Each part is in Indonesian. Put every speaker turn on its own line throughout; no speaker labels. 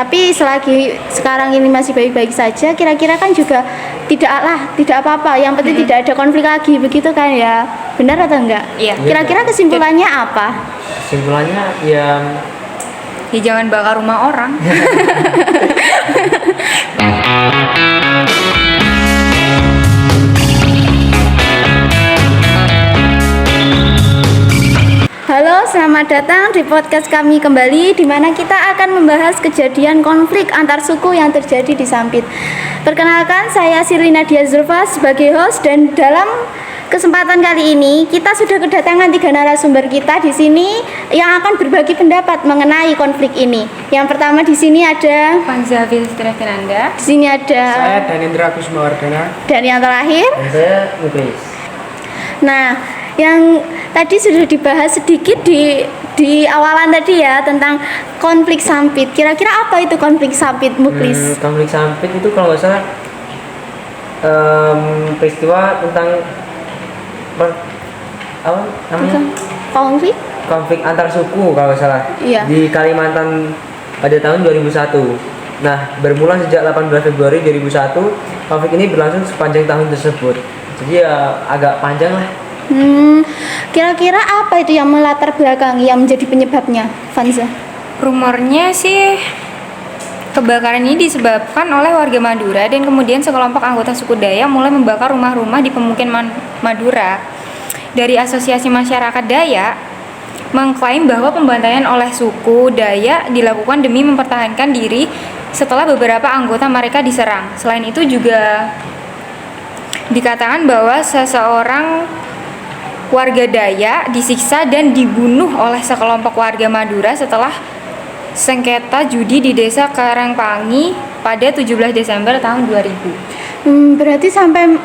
Tapi selagi sekarang ini masih baik-baik saja, kira-kira kan juga tidak apa-apa. Yang penting tidak ada konflik lagi, begitu kan ya? Benar atau enggak?
Iya.
Kira-kira kesimpulannya apa?
Kesimpulannya ya
Jangan bakar rumah orang.
Halo, selamat datang di podcast kami kembali, di mana kita akan membahas kejadian konflik antar suku yang terjadi di Sampit. Perkenalkan, saya Sirli Nadia Zulfa sebagai host, dan dalam kesempatan kali ini kita sudah kedatangan 3 narasumber kita di sini yang akan berbagi pendapat mengenai konflik ini. Yang pertama di sini ada
Fanza Filstra Fernanda.
di sini ada
Saya Danendra Kusumawardana.
dan yang terakhir.
dan saya Muklis.
Nah, yang tadi sudah dibahas sedikit di awalan tadi ya tentang konflik Sampit. Kira-kira apa itu konflik Sampit, Muklis?
Konflik Sampit itu kalau nggak salah peristiwa tentang apa namanya, konflik antar suku kalau nggak salah,
Iya.
di Kalimantan pada tahun 2001. Nah, bermula sejak 18 Februari 2001, konflik ini berlangsung sepanjang tahun tersebut. Jadi ya agak panjang lah.
Kira-kira apa itu yang melatar belakangi, yang menjadi penyebabnya, Fanza?
Rumornya sih kebakaran ini disebabkan oleh warga Madura dan kemudian sekelompok anggota suku Dayak mulai membakar rumah-rumah di pemukiman Madura. Dari Asosiasi Masyarakat Dayak mengklaim bahwa pembantaian oleh suku Dayak dilakukan demi mempertahankan diri setelah beberapa anggota mereka diserang. Selain itu juga dikatakan bahwa seseorang warga Dayak disiksa dan dibunuh oleh sekelompok warga Madura setelah sengketa judi di desa Karangpangi pada 17 Desember tahun 2000.
Berarti sampai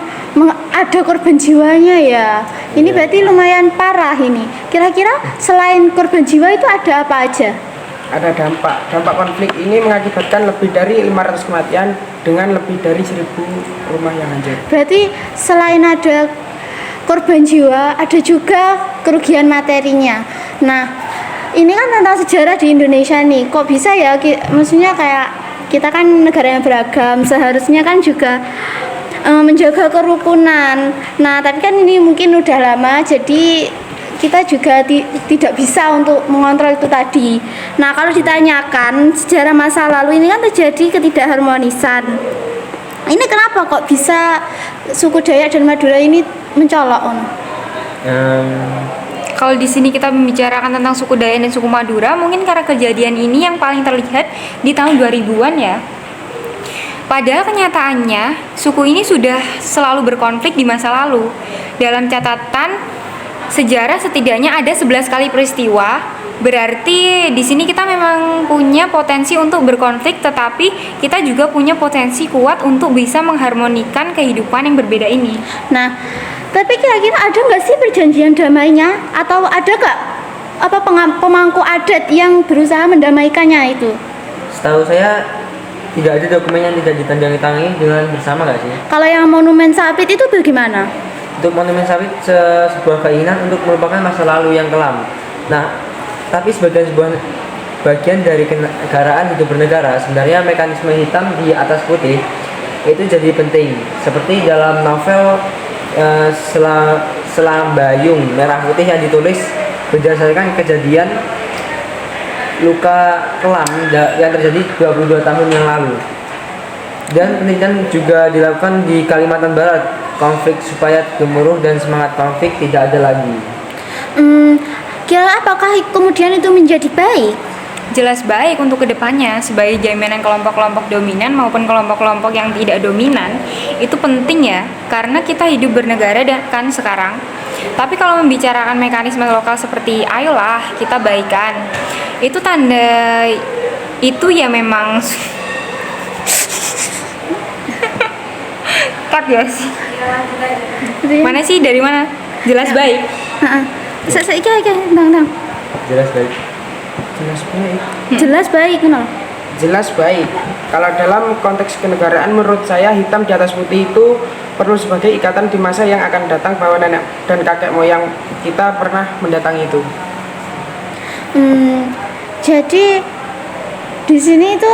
ada korban jiwanya ya. Ini berarti lumayan parah ini. Kira-kira selain korban jiwa itu ada apa aja?
Ada dampak konflik ini mengakibatkan lebih dari 500 kematian dengan lebih dari 1.000 rumah yang hancur.
Berarti selain ada korban jiwa, ada juga kerugian materinya. Nah, ini kan tentang sejarah di Indonesia nih. Kok bisa ya? Maksudnya kayak kita kan negara yang beragam, seharusnya kan juga menjaga kerukunan. Nah, tapi kan ini mungkin udah lama, jadi kita juga tidak bisa untuk mengontrol itu tadi. Nah, kalau ditanyakan sejarah masa lalu ini kan terjadi ketidakharmonisan. Ini kenapa kok bisa suku Dayak dan Madura ini mencolok?
Kalau di sini kita membicarakan tentang suku Dayak dan suku Madura, mungkin karena kejadian ini yang paling terlihat di tahun 2000-an ya. Padahal kenyataannya, suku ini sudah selalu berkonflik di masa lalu. Dalam catatan sejarah setidaknya ada 11 kali peristiwa. Berarti di sini kita memang punya potensi untuk berkonflik, tetapi kita juga punya potensi kuat untuk bisa mengharmonikan kehidupan yang berbeda ini.
Nah, tapi kira-kira ada nggak sih perjanjian damainya, atau ada nggak pemangku adat yang berusaha mendamaikannya itu?
Setahu saya tidak ada dokumen yang tidak ditandatangani dengan bersama nggak sih?
Kalau yang monumen Sampit itu bagaimana?
Untuk monumen Sampit sebuah keinginan untuk melupakan masa lalu yang kelam. Nah, tapi sebagai sebuah bagian dari kenegaraan hidup bernegara, sebenarnya mekanisme hitam di atas putih itu jadi penting. Seperti dalam novel Selambayung Merah Putih yang ditulis berdasarkan kejadian luka kelam yang terjadi 22 tahun yang lalu. Dan penelitian juga dilakukan di Kalimantan Barat, konflik supaya gemuruh dan semangat konflik tidak ada lagi.
Kira apakah kemudian itu menjadi baik?
Jelas baik untuk kedepannya sebagai jaminan kelompok-kelompok dominan maupun kelompok-kelompok yang tidak dominan. Itu penting ya, karena kita hidup bernegara dan kan sekarang. Tapi kalau membicarakan mekanisme lokal seperti ayolah kita baikan, itu tanda itu ya memang cut ya sih. Mana sih, dari mana? Jelas baik.
Saya tentang
Jelas baik.
jelas baik kenal.
Jelas baik. Kalau dalam konteks kenegaraan, menurut saya hitam di atas putih itu perlu sebagai ikatan di masa yang akan datang, bahwa nenek dan kakek moyang kita pernah mendatangi itu.
Jadi di sini itu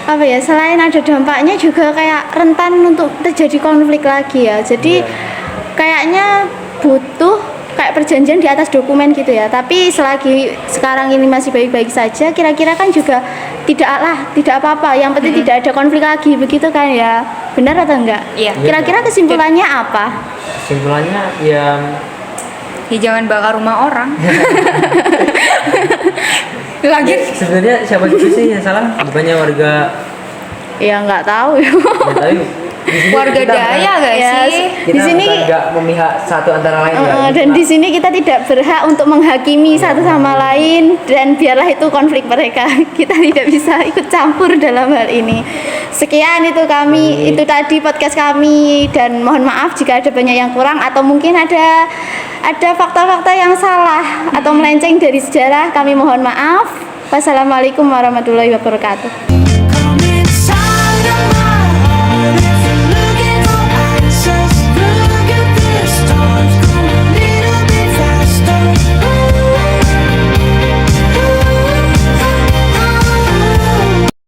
apa ya, selain ada dampaknya juga kayak rentan untuk terjadi konflik lagi ya. Jadi kayaknya butuh kayak perjanjian di atas dokumen gitu ya. Tapi selagi sekarang ini masih baik-baik saja, kira-kira kan juga tidak apa-apa. Yang penting tidak ada konflik lagi, begitu kan ya? Benar atau enggak?
Iya.
Kira-kira kesimpulannya apa?
Kesimpulannya ya
Ya jangan bakar rumah orang. Lagi
sebenarnya siapa juga sih yang salah? Bukannya warga
Ya nggak tahu ya.
ya, tapi di sini
warga
kita
Daya
bukan-
gak
Ya,
sih?
kita
di sini
bukan nggak memihak satu antara lain ya.
dan di sini kita tidak berhak untuk menghakimi satu sama lain, dan biarlah itu konflik mereka. Kita tidak bisa ikut campur dalam hal ini. Sekian itu kami, itu tadi podcast kami, dan mohon maaf jika ada banyak yang kurang atau mungkin ada fakta-fakta yang salah atau melenceng dari sejarah. Kami mohon maaf. Wassalamualaikum warahmatullahi wabarakatuh.
Come inside of my